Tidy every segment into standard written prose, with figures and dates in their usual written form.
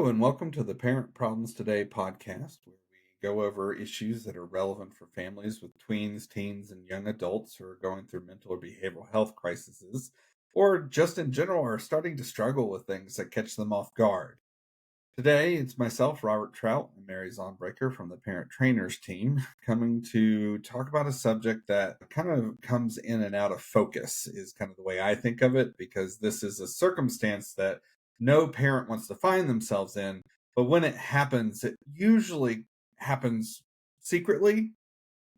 Hello, and welcome to the Parent Problems Today podcast, where we go over issues that are relevant for families with tweens, teens, and young adults who are going through mental or behavioral health crises, or just in general are starting to struggle with things that catch them off guard. Today, it's myself, Robert Trout, and Mary Zaunbrecher from the Parent Trainers team coming to talk about a subject that kind of comes in and out of focus, is kind of the way I think of it, because this is a circumstance that no parent wants to find themselves in. But when it happens, it usually happens secretly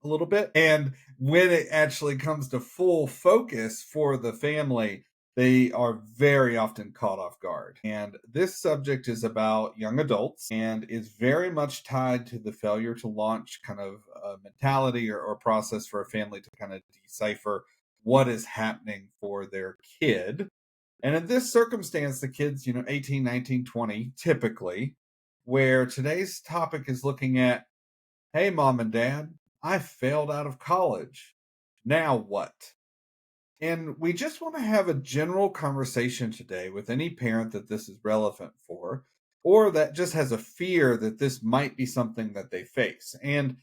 a little bit. And when it actually comes to full focus for the family, they are very often caught off guard. And this subject is about young adults and is very much tied to the failure to launch kind of a mentality or process for a family to kind of decipher what is happening for their kid. And in this circumstance, the kids, 18, 19, 20, typically, where today's topic is looking at, hey, mom and dad, I failed out of college. Now what? And we just want to have a general conversation today with any parent that this is relevant for, or that just has a fear that this might be something that they face. And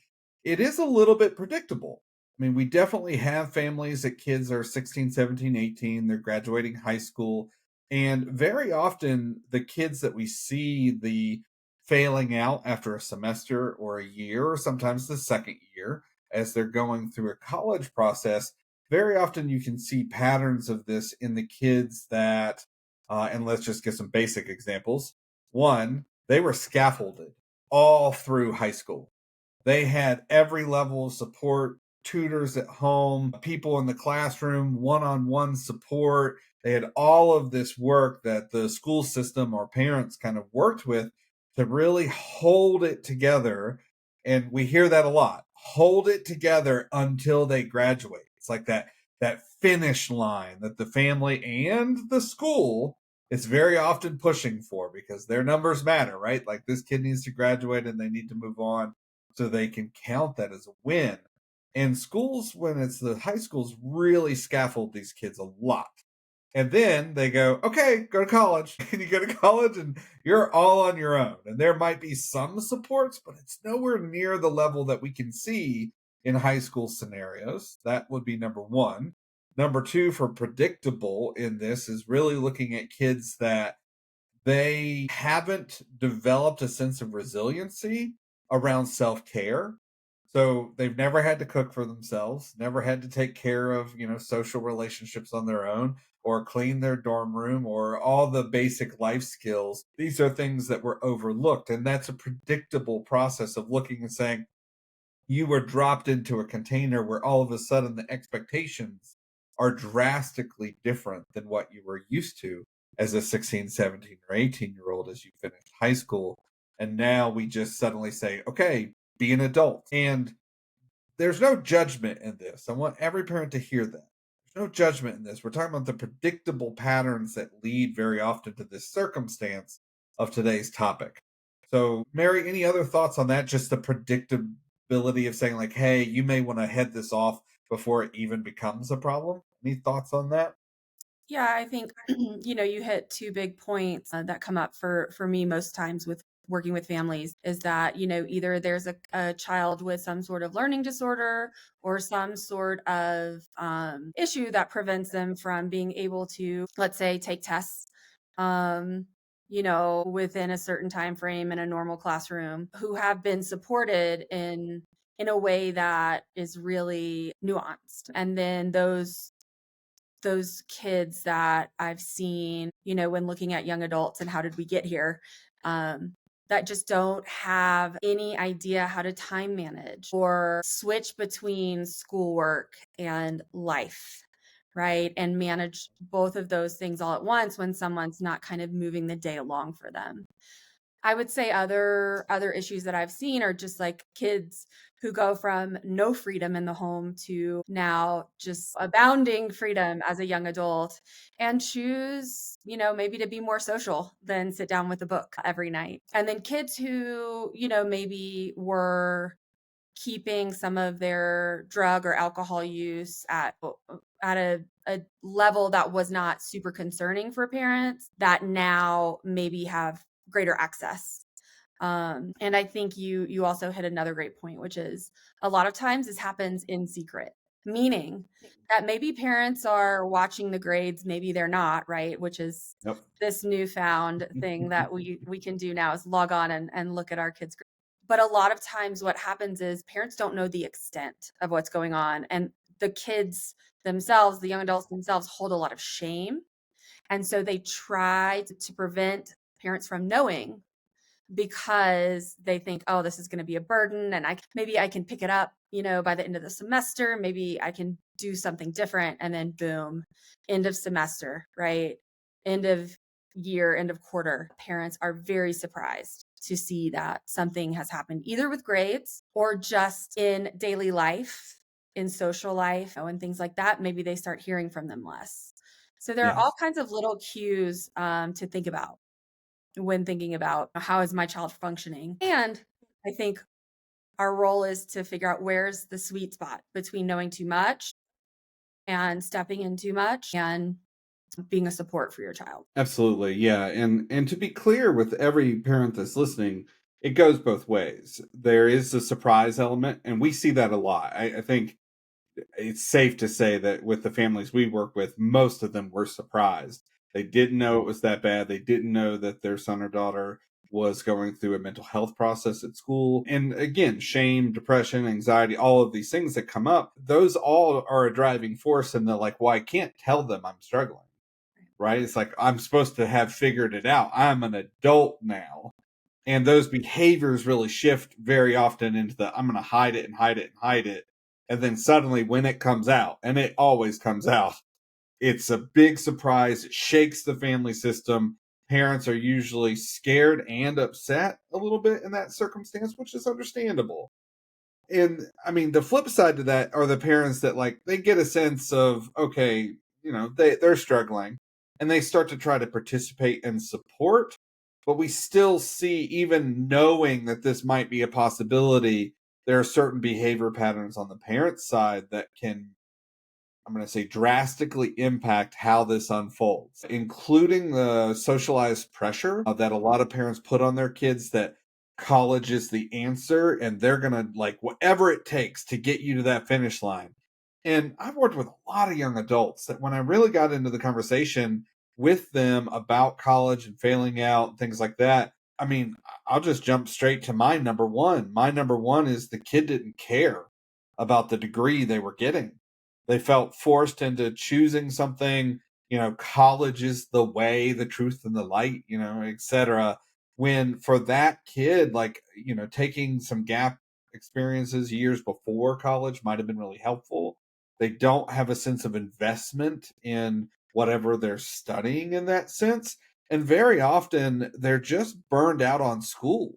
it is a little bit predictable. I mean, we definitely have families that kids are 16, 17, 18, they're graduating high school. And very often, the kids that we see the failing out after a semester or a year, or sometimes the second year, as they're going through a college process, very often you can see patterns of this in the kids that, and let's just give some basic examples. One, they were scaffolded all through high school. They had every level of support, tutors at home, people in the classroom, one on one support. They had all of this work that the school system or parents kind of worked with to really hold it together. And we hear that a lot, hold it together until they graduate. It's like that finish line that the family and the school is very often pushing for because their numbers matter, right? Like this kid needs to graduate and they need to move on so they can count that as a win. And schools, when it's the high schools, really scaffold these kids a lot. And then they go, okay, go to college. And you go to college and you're all on your own. And there might be some supports, but it's nowhere near the level that we can see in high school scenarios. That would be number one. Number two, for predictable in this, is really looking at kids that they haven't developed a sense of resiliency around self care. So they've never had to cook for themselves, never had to take care of, social relationships on their own or clean their dorm room or all the basic life skills. These are things that were overlooked. And that's a predictable process of looking and saying, you were dropped into a container where all of a sudden the expectations are drastically different than what you were used to as a 16, 17, or 18-year-old as you finished high school. And now we just suddenly say, okay, be an adult. And there's no judgment in this. I want every parent to hear that. There's no judgment in this. We're talking about the predictable patterns that lead very often to this circumstance of today's topic. So, Mary, any other thoughts on that? Just the predictability of saying, like, hey, you may want to head this off before it even becomes a problem. Any thoughts on that? Yeah, I think you hit two big points that come up for me most times with working with families is that, either there's a child with some sort of learning disorder or some sort of issue that prevents them from being able to, let's say, take tests. Within a certain time frame in a normal classroom, who have been supported in a way that is really nuanced. And then those kids that I've seen, when looking at young adults and how did we get here, that just don't have any idea how to time manage or switch between schoolwork and life, right? And manage both of those things all at once when someone's not kind of moving the day along for them. I would say other issues that I've seen are just like kids who go from no freedom in the home to now just abounding freedom as a young adult and choose, maybe to be more social than sit down with a book every night. And then kids who, maybe were keeping some of their drug or alcohol use at a level that was not super concerning for parents that now maybe have greater access. And I think you also hit another great point, which is a lot of times this happens in secret, meaning that maybe parents are watching the grades, maybe they're not, right? Which is Yep. this newfound thing that we can do now is log on and look at our kids' grades. But a lot of times what happens is parents don't know the extent of what's going on. And the kids themselves, the young adults themselves, hold a lot of shame. And so they try to prevent parents from knowing because they think, oh, this is going to be a burden and maybe I can pick it up, by the end of the semester, maybe I can do something different. And then boom, end of semester, right? End of year, end of quarter. Parents are very surprised to see that something has happened either with grades or just in daily life, in social life, and things like that. Maybe they start hearing from them less. So there are all Yes. kinds of little cues to think about when thinking about how is my child functioning. And I think our role is to figure out where's the sweet spot between knowing too much and stepping in too much and being a support for your child. Absolutely. Yeah. And to be clear with every parent that's listening, it goes both ways. There is a surprise element, and we see that a lot. I think it's safe to say that with the families we work with, most of them were surprised. They didn't know it was that bad. They didn't know that their son or daughter was going through a mental health process at school. And again, shame, depression, anxiety, all of these things that come up, those all are a driving force. And they're like, well, I can't tell them I'm struggling, right? It's like, I'm supposed to have figured it out. I'm an adult now. And those behaviors really shift very often into the I'm going to hide it and hide it and hide it. And then suddenly when it comes out, and it always comes out, it's a big surprise. It shakes the family system. Parents are usually scared and upset a little bit in that circumstance, which is understandable. And I mean, the flip side to that are the parents that like they get a sense of, okay, they're struggling and they start to try to participate and support. But we still see, even knowing that this might be a possibility, there are certain behavior patterns on the parent's side that can, I'm going to say, drastically impact how this unfolds, including the socialized pressure that a lot of parents put on their kids that college is the answer and they're going to like whatever it takes to get you to that finish line. And I've worked with a lot of young adults that when I really got into the conversation with them about college and failing out and things like that, I mean, I'll just jump straight to my number one. My number one is the kid didn't care about the degree they were getting. They felt forced into choosing something, college is the way, the truth and the light, etc. When for that kid, like, taking some gap experiences years before college might have been really helpful. They don't have a sense of investment in whatever they're studying in that sense. And very often they're just burned out on school.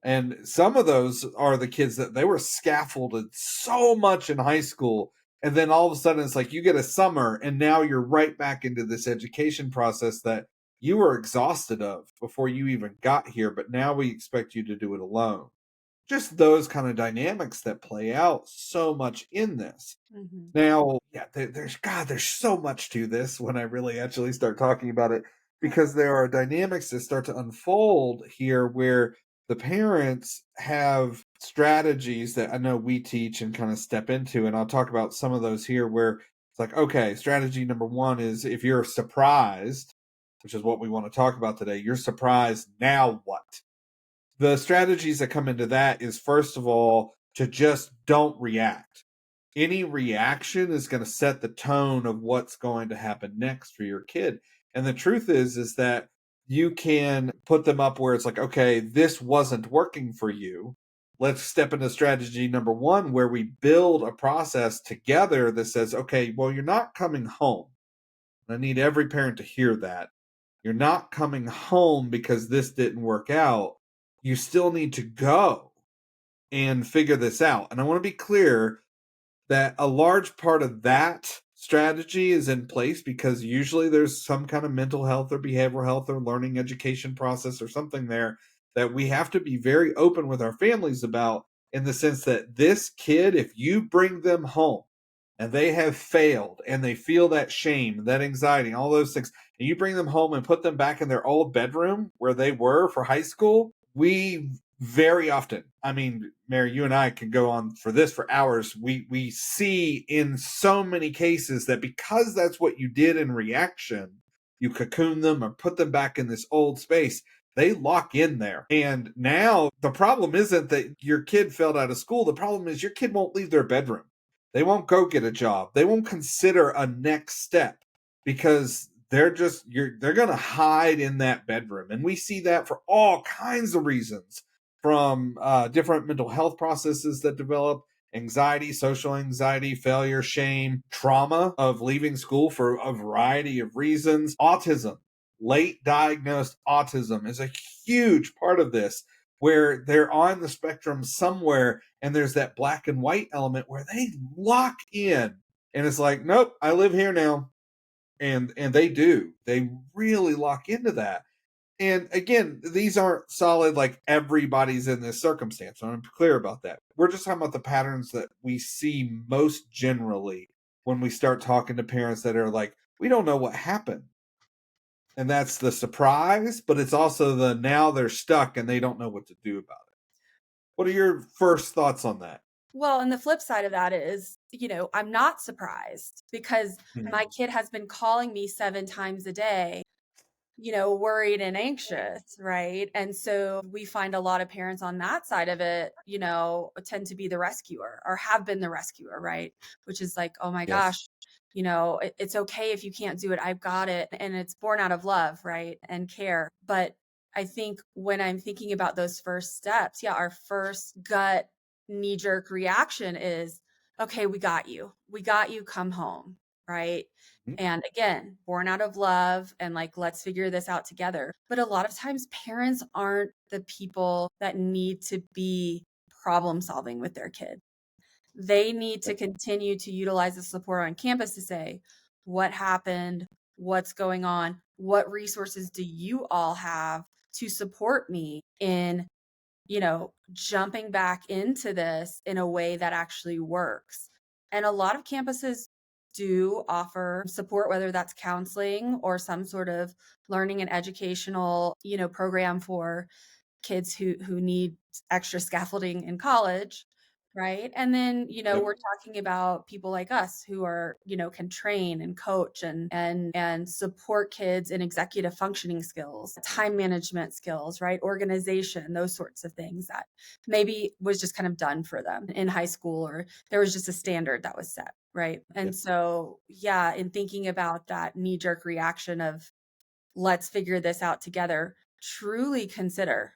And some of those are the kids that they were scaffolded so much in high school. And then all of a sudden it's like you get a summer and now you're right back into this education process that you were exhausted of before you even got here. But now we expect you to do it alone. Just those kind of dynamics that play out so much in this. Mhm. Now, yeah, there's so much to this when I really actually start talking about it, because there are dynamics that start to unfold here where the parents have strategies that I know we teach and kind of step into, and I'll talk about some of those here where it's like, okay, strategy number one is if you're surprised, which is what we want to talk about today, you're surprised, now what? The strategies that come into that is, first of all, to just don't react. Any reaction is going to set the tone of what's going to happen next for your kid. And the truth is that you can put them up where it's like, okay, this wasn't working for you. Let's step into strategy number one, where we build a process together that says, okay, well, you're not coming home. I need every parent to hear that. You're not coming home because this didn't work out. You still need to go and figure this out. And I want to be clear that a large part of that strategy is in place because usually there's some kind of mental health or behavioral health or learning education process or something there that we have to be very open with our families about, in the sense that this kid, if you bring them home and they have failed and they feel that shame, that anxiety, all those things, and you bring them home and put them back in their old bedroom where they were for high school, we very often, I mean, Mary, you and I can go on for this for hours. We see in so many cases that because that's what you did in reaction, you cocoon them or put them back in this old space, they lock in there. And now the problem isn't that your kid failed out of school. The problem is your kid won't leave their bedroom. They won't go get a job. They won't consider a next step because they're going to hide in that bedroom. And we see that for all kinds of reasons, from different mental health processes that develop, anxiety, social anxiety, failure, shame, trauma of leaving school for a variety of reasons, autism. Late diagnosed autism is a huge part of this, where they're on the spectrum somewhere and there's that black and white element where they lock in and it's like, nope, I live here now. And they really lock into that. And again, these aren't solid, like everybody's in this circumstance. I'm clear about that. We're just talking about the patterns that we see most generally when we start talking to parents that are like, we don't know what happened. And that's the surprise, but it's also the now they're stuck and they don't know what to do about it. What are your first thoughts on that? Well, and the flip side of that is, I'm not surprised because my Mhm. kid has been calling me 7 times a day, worried and anxious, right? And so we find a lot of parents on that side of it, tend to be the rescuer or have been the rescuer, right? Which is like, oh my Yes. gosh, it's okay if you can't do it. I've got it. And it's born out of love, right? And care. But I think when I'm thinking about those first steps, yeah, our first gut knee jerk reaction is, okay, we got you. We got you. Come home, right? Mhm. And again, born out of love and like, let's figure this out together. But a lot of times, parents aren't the people that need to be problem solving with their kid. They need to Yep. continue to utilize the support on campus to say, what happened? What's going on? What resources do you all have to support me in jumping back into this in a way that actually works? And a lot of campuses do offer support, whether that's counseling or some sort of learning and educational, program for kids who need extra scaffolding in college, right? And then, Yep. we're talking about people like us who are, can train and coach and support kids in executive functioning skills, time management skills, right? Organization, those sorts of things that maybe was just kind of done for them in high school, or there was just a standard that was set, right? And Yep. so, yeah, in thinking about that knee jerk reaction of let's figure this out together, truly consider,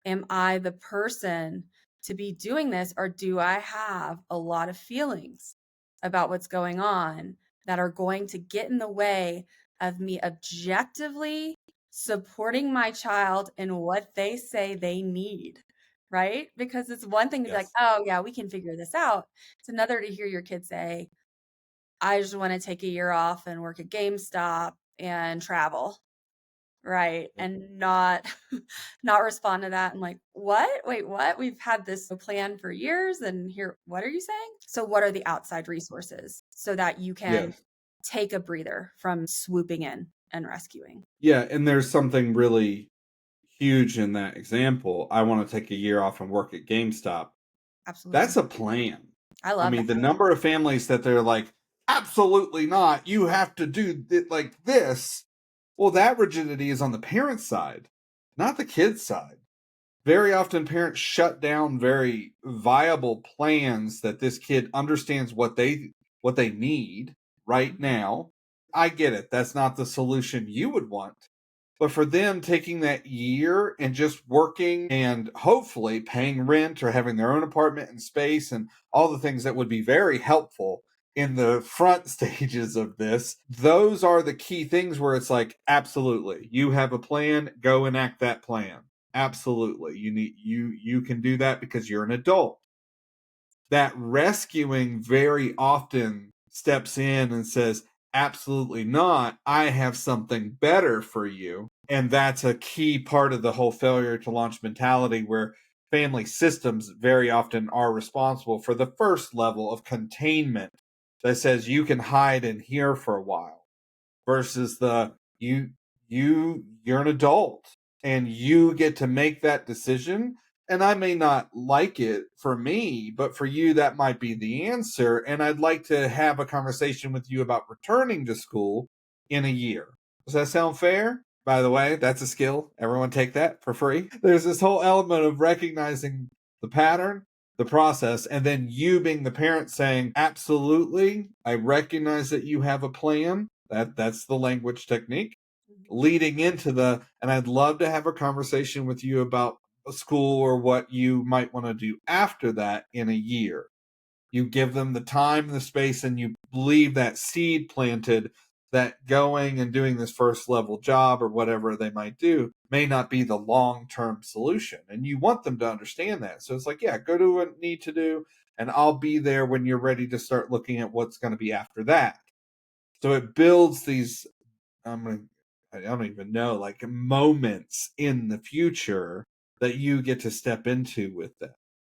am I the person to be doing this, or do I have a lot of feelings about what's going on that are going to get in the way of me objectively supporting my child in what they say they need? Right? Because it's one thing to be like, Yes. oh, yeah, we can figure this out. It's another to hear your kid say, I just want to take a year off and work at GameStop and travel. Right, Yep. and not not respond to that and like, "What? Wait, what? We've had this plan for years and here what are you saying?" So what are the outside resources so that you can Yes. take a breather from swooping in and rescuing? Yeah, and there's something really huge in that example. I want to take a year off and work at GameStop. Absolutely. That's a plan. I I love that. mean, the number of families that they're like, absolutely not. You have to do it like this. Well, that rigidity is on the parent's side, not the kid's side. Very often, parents shut down very viable plans that this kid understands what they need right Mhm. now. I get it. That's not the solution you would want. But for them taking that year and just working and hopefully paying rent or having their own apartment and space and all the things that would be very helpful in the front stages of this, those are the key things where it's like, absolutely, you have a plan, go enact that plan. Absolutely. You can do that because you're an adult. That rescuing very often steps in and says, absolutely not. I have something better for you. And that's a key part of the whole failure to launch mentality, where family systems very often are responsible for the first level of containment that says you can hide in here for a while, versus the you're an adult and you get to make that decision. And I may not like it for me, but for you that might be the answer, and I'd like to have a conversation with you about returning to school in a year. Does that sound fair? By the way, that's a skill. Everyone take that for free. There's this whole element of recognizing the pattern, the process, and then you being the parent saying, absolutely, I recognize that you have a plan. That's the language technique leading into and I'd love to have a conversation with you about school or what you might want to do after that in a year. You give them the time, the space, and you leave that seed planted that going and doing this first level job or whatever they might do may not be the long-term solution. And you want them to understand that. So it's like, yeah, go do what you need to do, and I'll be there when you're ready to start looking at what's going to be after that. So it builds these, I don't even know, like moments in the future that you get to step into with them.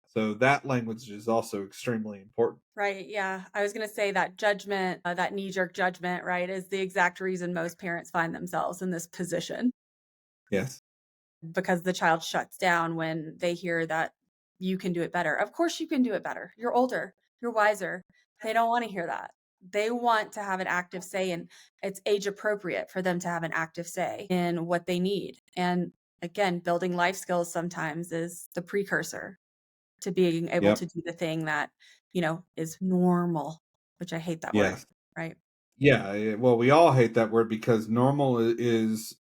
So that language is also extremely important. Right. Yeah. I was going to say that judgment, that knee-jerk judgment, right, is the exact reason most parents find themselves in this position. Yes. Because the child shuts down when they hear that you can do it better. Of course you can do it better. You're older. You're wiser. They don't want to hear that. They want to have an active say, and it's age appropriate for them to have an active say in what they need. And again, building life skills sometimes is the precursor to being able Yep. to do the thing that, is normal, which I hate that word, Yes. right? Yeah. Well, we all hate that word because normal is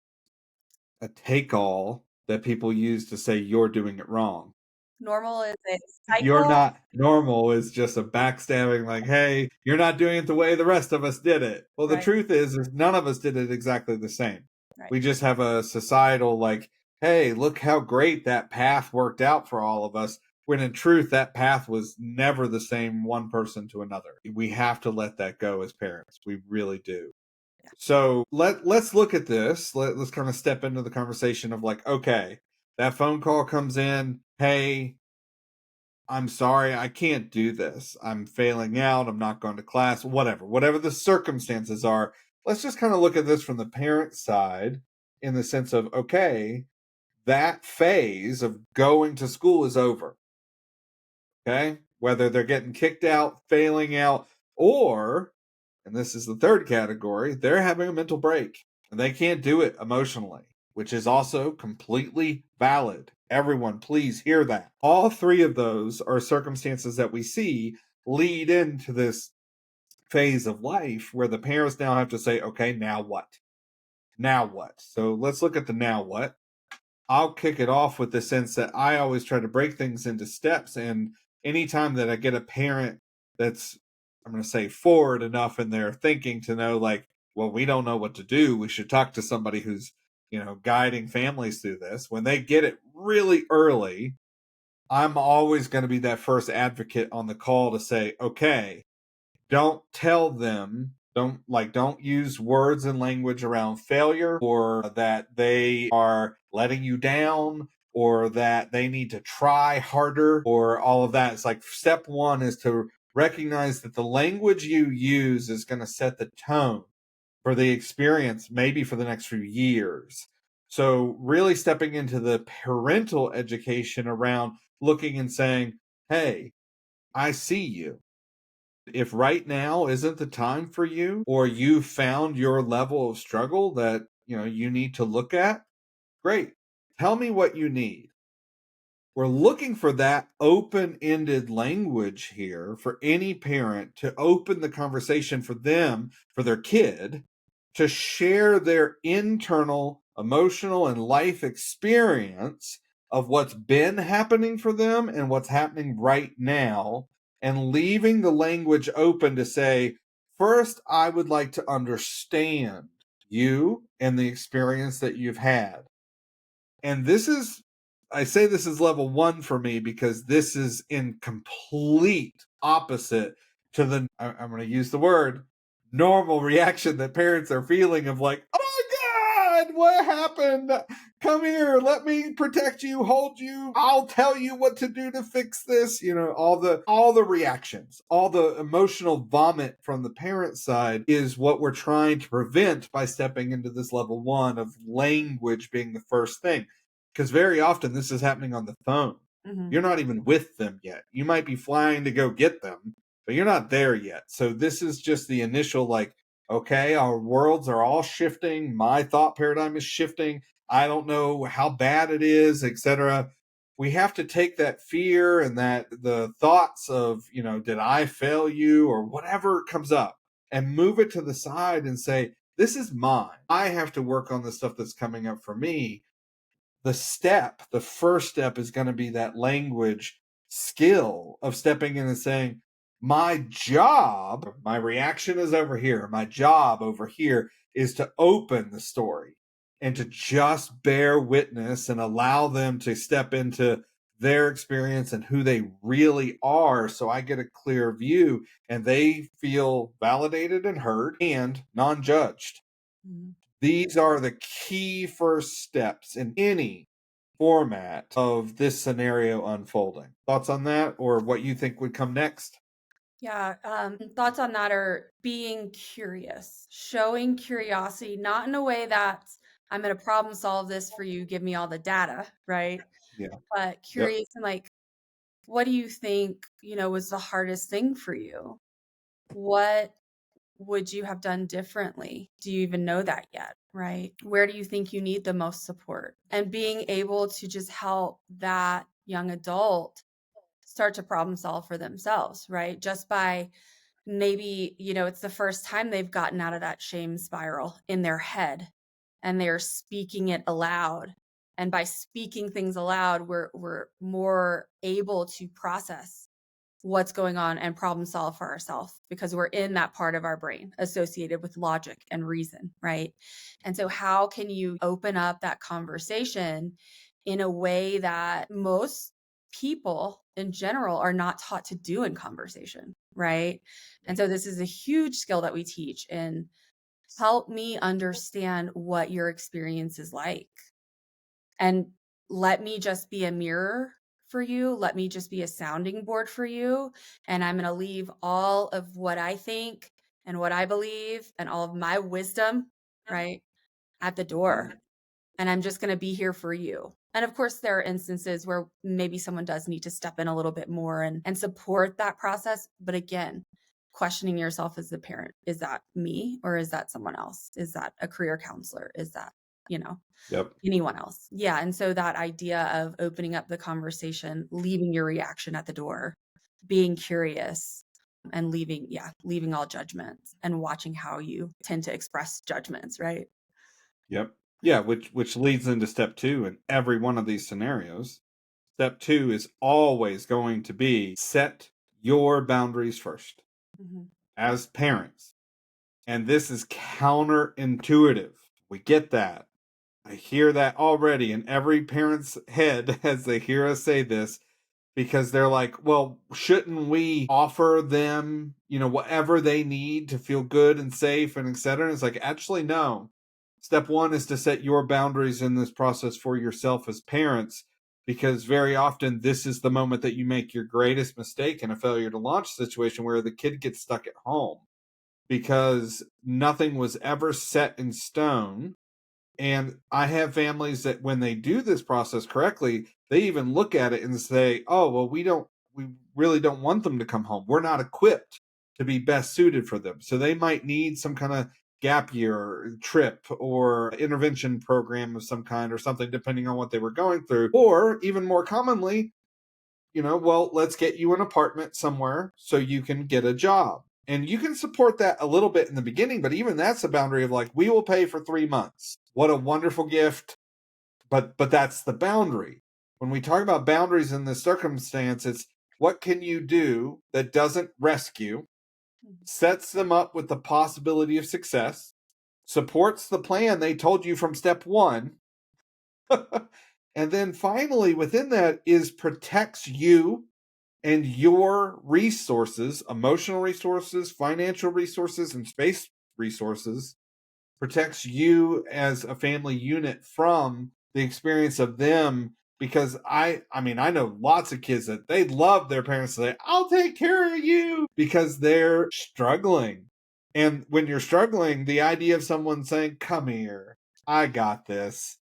a take-all that people use to say you're doing it wrong. Normal is a You're cycle, not normal is just a backstabbing, like, hey, you're not doing it the way the rest of us did it. Well, the right? truth is none of us did it exactly the same. Right. We just have a societal, like, hey, look how great that path worked out for all of us, when in truth that path was never the same one person to another. We have to let that go as parents. We really do. Yeah. So let's look at this. Let's kind of step into the conversation of like, okay, that phone call comes in, hey, I'm sorry, I can't do this. I'm failing out. I'm not going to class, whatever the circumstances are. Let's just kind of look at this from the parent side, in the sense of, okay, that phase of going to school is over. Okay. Whether they're getting kicked out, failing out, or, and this is the third category, they're having a mental break and they can't do it emotionally, which is also completely valid. Everyone, please hear that. All three of those are circumstances that we see lead into this phase of life where the parents now have to say, okay, now what? Now what? So let's look at the now what. I'll kick it off with the sense that I always try to break things into steps. And anytime that I get a parent that's, I'm going to say, forward enough in their thinking to know, like, well, we don't know what to do, we should talk to somebody who's, guiding families through this. When they get it really early, I'm always going to be that first advocate on the call to say, okay, don't tell them, don't use words and language around failure, or that they are letting you down, or that they need to try harder, or all of that. It's like step one is to recognize that the language you use is going to set the tone for the experience, maybe for the next few years. So really stepping into the parental education around looking and saying, hey, I see you. If right now isn't the time for you, or you found your level of struggle that, you need to look at, great. Tell me what you need. We're looking for that open-ended language here for any parent to open the conversation for them, for their kid, to share their internal emotional and life experience of what's been happening for them and what's happening right now, and leaving the language open to say, first, I would like to understand you and the experience that you've had. And I say this is level one for me because this is in complete opposite to I'm going to use the word normal reaction that parents are feeling of like, oh my Dad, what happened? Come here, let me protect you, hold you. I'll tell you what to do to fix this. All the reactions, all the emotional vomit from the parent side is what we're trying to prevent by stepping into this level 1 of language being the first thing. Because very often this is happening on the phone. Mhm. You're not even with them yet. You might be flying to go get them, but you're not there yet. So this is just the initial, like, okay, our worlds are all shifting. My thought paradigm is shifting. I don't know how bad it is, etc. We have to take that fear and that the thoughts of, did I fail you or whatever comes up and move it to the side and say, this is mine. I have to work on the stuff that's coming up for me. The first step is going to be that language skill of stepping in and saying, my job, my reaction is over here. My job over here is to open the story and to just bear witness and allow them to step into their experience and who they really are. So I get a clear view and they feel validated and heard and non judged. Mhm. These are the key first steps in any format of this scenario unfolding. Thoughts on that or what you think would come next? Yeah, thoughts on that are being curious, showing curiosity, not in a way that I'm going to problem solve this for you, give me all the data, right? Yeah. But Yep. curious and like, what do you think, was the hardest thing for you? What would you have done differently? Do you even know that yet? Right? Where do you think you need the most support? And being able to just help that young adult start to problem solve for themselves, right? Just by maybe, it's the first time they've gotten out of that shame spiral in their head and they're speaking it aloud. And by speaking things aloud, we're more able to process what's going on and problem solve for ourselves because we're in that part of our brain associated with logic and reason, right? And so how can you open up that conversation in a way that most people in general are not taught to do in conversation, right? And so this is a huge skill that we teach and help me understand what your experience is like and let me just be a mirror for you. Let me just be a sounding board for you. And I'm going to leave all of what I think and what I believe and all of my wisdom, right, at the door. And I'm just going to be here for you. And of course, there are instances where maybe someone does need to step in a little bit more and support that process. But again, questioning yourself as the parent, is that me or is that someone else? Is that a career counselor? Is that, you know, Yep. anyone else? Yeah. And so that idea of opening up the conversation, leaving your reaction at the door, being curious and leaving all judgments and watching how you tend to express judgments, right? Yep. Yeah, which leads into step 2 in every one of these scenarios. Step 2 is always going to be set your boundaries first Mhm. as parents. And this is counterintuitive. We get that. I hear that already in every parent's head as they hear us say this because they're like, well, shouldn't we offer them, whatever they need to feel good and safe and etc. And it's like, actually, no. Step 1 is to set your boundaries in this process for yourself as parents, because very often this is the moment that you make your greatest mistake in a failure to launch situation where the kid gets stuck at home because nothing was ever set in stone. And I have families that when they do this process correctly, they even look at it and say, oh, well, we really don't want them to come home. We're not equipped to be best suited for them. So they might need some kind of gap year trip or intervention program of some kind or something, depending on what they were going through. Or even more commonly, well, let's get you an apartment somewhere so you can get a job. And you can support that a little bit in the beginning, but even that's a boundary of like, we will pay for 3 months. What a wonderful gift. But that's the boundary. When we talk about boundaries in this circumstance, it's what can you do that doesn't rescue, sets them up with the possibility of success, supports the plan they told you from step 1, and then finally within that is protects you and your resources, emotional resources, financial resources, and space resources protects you as a family unit from the experience of them. Because I mean, I know lots of kids that they love their parents to say, I'll take care of you, because they're struggling. And when you're struggling, the idea of someone saying, come here, I got this,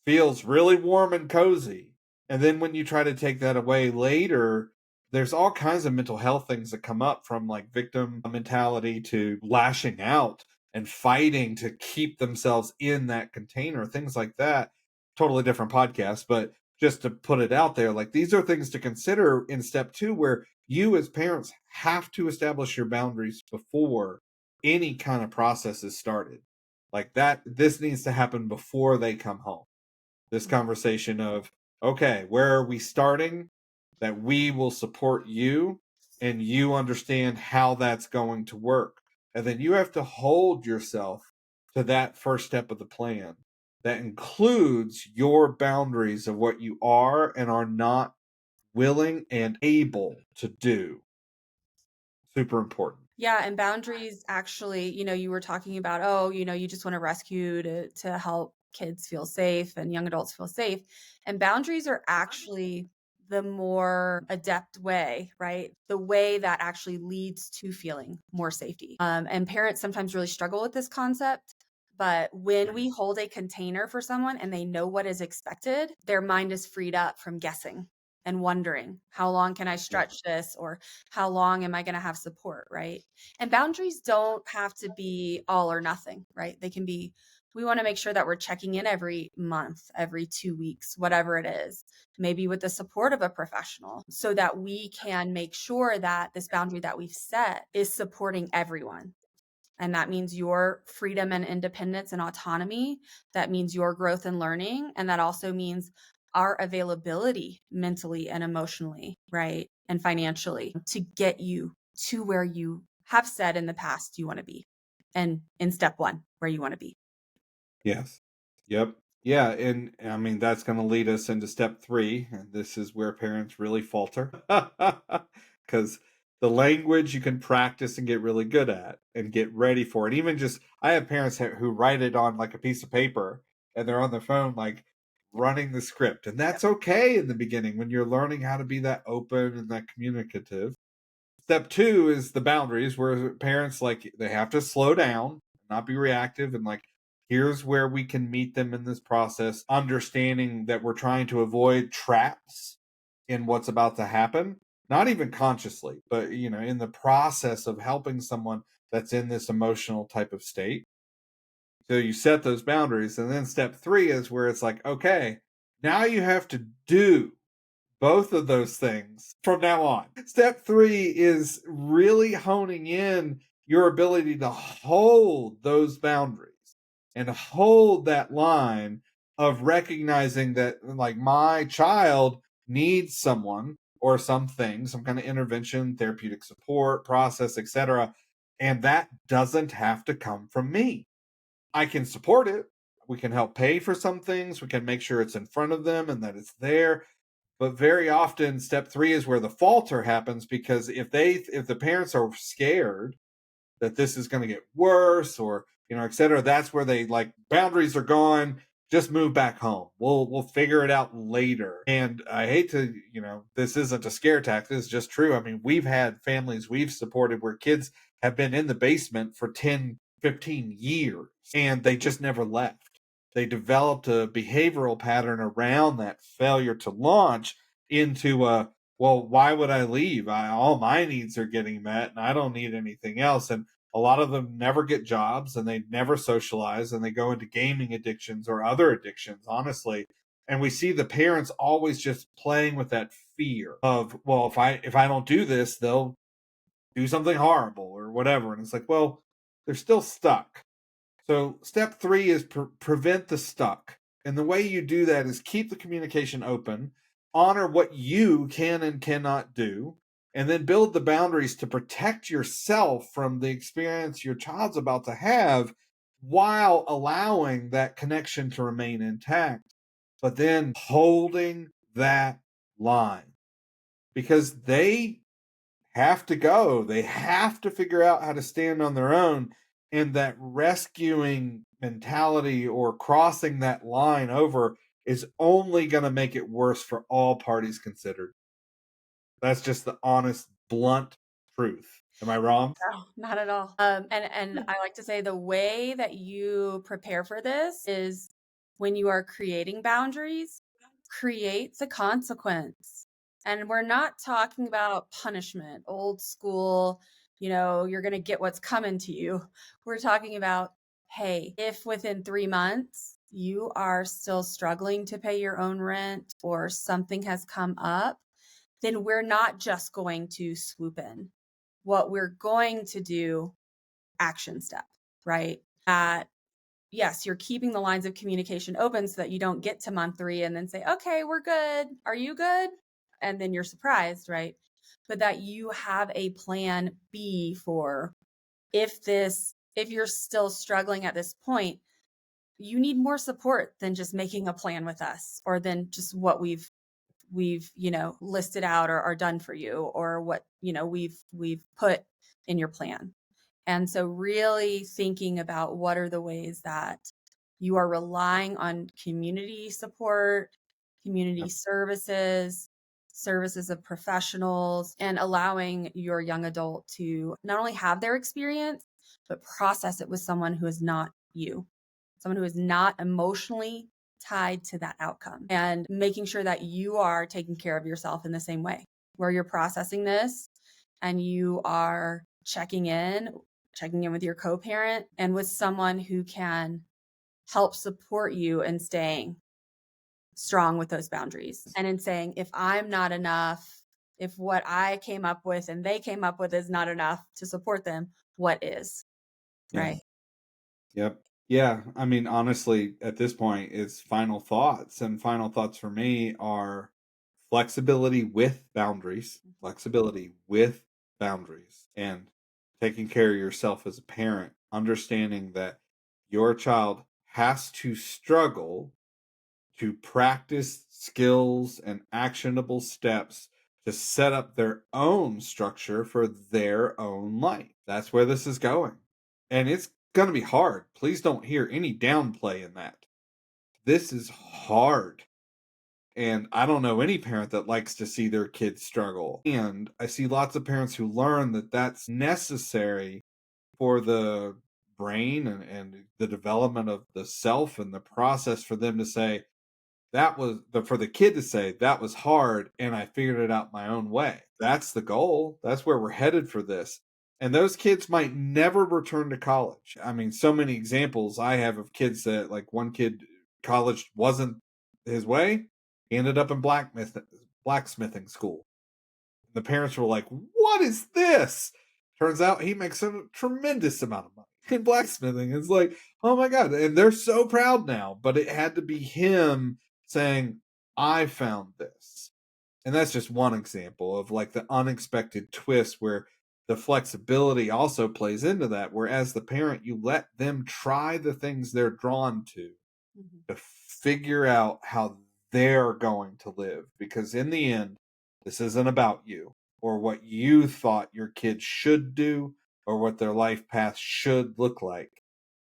feels really warm and cozy. And then when you try to take that away later, there's all kinds of mental health things that come up, from like victim mentality to lashing out and fighting to keep themselves in that container, things like that. Totally different podcast, but just to put it out there, like these are things to consider in step 2, where you as parents have to establish your boundaries before any kind of process is started. Like that, this needs to happen before they come home, this conversation of, okay, where are we starting? That we will support you and you understand how that's going to work. And then you have to hold yourself to that first step of the plan that includes your boundaries of what you are and are not willing and able to do. Super important. Yeah, and boundaries actually, you were talking about, oh, you just want to rescue to help kids feel safe and young adults feel safe. And boundaries are actually the more adept way, right? The way that actually leads to feeling more safety. And parents sometimes really struggle with this concept. But when we hold a container for someone and they know what is expected, their mind is freed up from guessing and wondering, how long can I Yeah. stretch this? Or how long am I going to have support, right? And boundaries don't have to be all or nothing, right? They can be, we want to make sure that we're checking in every month, every 2 weeks, whatever it is, maybe with the support of a professional, so that we can make sure that this boundary that we've set is supporting everyone. And that means your freedom and independence and autonomy. That means your growth and learning. And that also means our availability mentally and emotionally, right? And financially to get you to where you have said in the past you want to be. And in step 1, where you want to be. Yes. Yep. Yeah, and I mean that's going to lead us into step 3, and this is where parents really falter. Cuz the language you can practice and get really good at and get ready for it. Even just, I have parents who write it on like a piece of paper, and they're on their phone like running the script. And Yep. that's okay in the beginning when you're learning how to be that open and that communicative. Step 2 is the boundaries, where parents, like, they have to slow down, not be reactive, and like, here's where we can meet them in this process, understanding that we're trying to avoid traps in what's about to happen, not even consciously, but in the process of helping someone that's in this emotional type of state. So you set those boundaries, and then step 3 is where it's like, okay, now you have to do both of those things from now on. Step 3 is really honing in your ability to hold those boundaries and hold that line of recognizing that, like, my child needs someone or something, some kind of intervention, therapeutic support, process, etc. And that doesn't have to come from me. I can support it. We can help pay for some things. We can make sure it's in front of them and that it's there. But very often step 3 is where the falter happens, because if the parents are scared that this is going to get worse, or et cetera, that's where they, like, boundaries are gone, just move back home, we'll figure it out later. And I hate to, this isn't a scare tactic, this is just true. I mean, we've had families we've supported where kids have been in the basement for 10, 15 years and they just never left. They developed a behavioral pattern around that failure to launch into a, well, why would I leave? All my needs are getting met and I don't need anything else. And a lot of them never get jobs and they never socialize and they go into gaming addictions or other addictions, honestly. And we see the parents always just playing with that fear of, well, if I don't do this, they'll do something horrible or whatever. And it's like, well, they're still stuck. So step 3 is prevent the stuck. And the way you do that is keep the communication open, honor what you can and cannot do, and then build the boundaries to protect yourself from the experience your child's about to have, while allowing that connection to remain intact, but then holding that line, because they have to go. They have to figure out how to stand on their own. And that rescuing mentality or crossing that line over is only going to make it worse for all parties considered. That's just the honest, blunt truth. Am I wrong? No, not at all. And I like to say the way that you prepare for this is when you are creating boundaries, create the consequence. And we're not talking about punishment, old school, you're going to get what's coming to you. We're talking about, hey, if within 3 months you are still struggling to pay your own rent or something has come up, then we're not just going to swoop in. What we're going to do, action step, right? That yes, you're keeping the lines of communication open so that you don't get to month 3 and then say, okay, we're good. Are you good? And then you're surprised, right? But that you have a plan B for if you're still struggling at this point, you need more support than just making a plan with us or than just what we've listed out or done for you or what we've put in your plan. And so really thinking about what are the ways that you are relying on community support, community services of professionals, and allowing your young adult to not only have their experience but process it with someone who is not you, someone who is not emotionally tied to that outcome, and making sure that you are taking care of yourself in the same way, where you're processing this and you are checking in with your co-parent and with someone who can help support you in staying strong with those boundaries and in saying, if I'm not enough, if what I came up with and they came up with is not enough to support them, what is, Yeah. right? Yep. Yeah. I mean, honestly, at this point, it's final thoughts. And final thoughts for me are flexibility with boundaries, and taking care of yourself as a parent, understanding that your child has to struggle to practice skills and actionable steps to set up their own structure for their own life. That's where this is going. And it's going to be hard. Please don't hear any downplay in that. This is hard. And I don't know any parent that likes to see their kids struggle. And I see lots of parents who learn that that's necessary for the brain and the development of the self and the process for them to say, for the kid to say, that was hard and I figured it out my own way. That's the goal. That's where we're headed for this. And those kids might never return to college. I mean, so many examples I have of kids that, like, one kid, college wasn't his way. He ended up in blacksmithing school. The parents were like, "What is this?" Turns out he makes a tremendous amount of money in blacksmithing. It's like, oh my God. And they're so proud now. But it had to be him saying, I found this. And that's just one example of, like, the unexpected twist where the flexibility also plays into that. Where as the parent, you let them try the things they're drawn Mhm. to figure out how they're going to live. Because in the end, this isn't about you or what you thought your kids should do or what their life path should look like.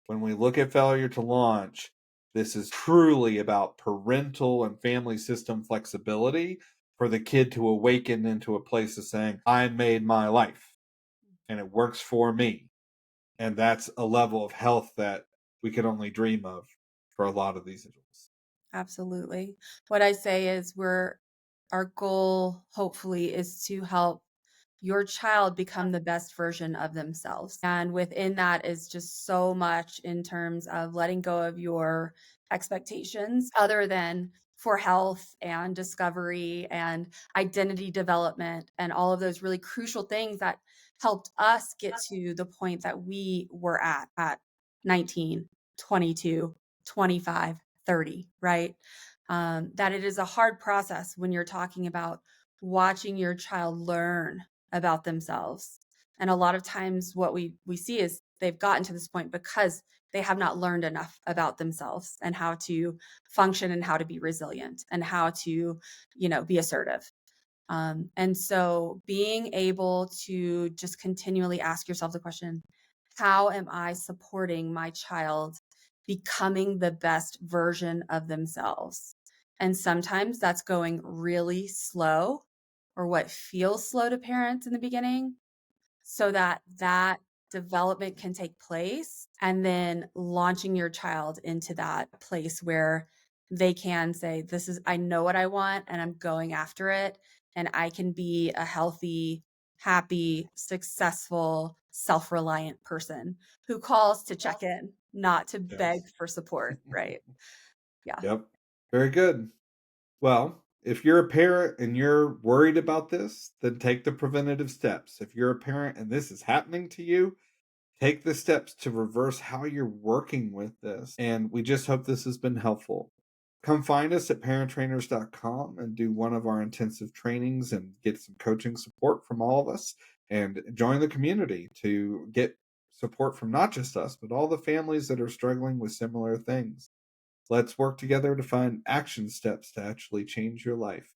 When we look at failure to launch, this is truly about parental and family system flexibility for the kid to awaken into a place of saying, I made my life and it works for me. And that's a level of health that we could only dream of for a lot of these individuals. Absolutely. What I say is our goal hopefully is to help your child become the best version of themselves. And within that is just so much in terms of letting go of your expectations other than for health and discovery and identity development and all of those really crucial things that helped us get to the point that we were at 19, 22, 25, 30, right? That it is a hard process when you're talking about watching your child learn about themselves. And a lot of times what we see is they've gotten to this point because they have not learned enough about themselves and how to function and how to be resilient and how to, be assertive. And so being able to just continually ask yourself the question, how am I supporting my child becoming the best version of themselves? And sometimes that's going really slow, or what feels slow to parents in the beginning, so that that development can take place, and then launching your child into that place where they can say, this is, I know what I want and I'm going after it, and I can be a healthy, happy, successful, self-reliant person who calls to check in, not to beg Yes. for support, right? Yeah. Yep. Very good. Well, if you're a parent and you're worried about this, then take the preventative steps. If you're a parent and this is happening to you, take the steps to reverse how you're working with this. And we just hope this has been helpful. Come find us at parenttrainers.com and do one of our intensive trainings and get some coaching support from all of us, and join the community to get support from not just us, but all the families that are struggling with similar things. Let's work together to find action steps to actually change your life.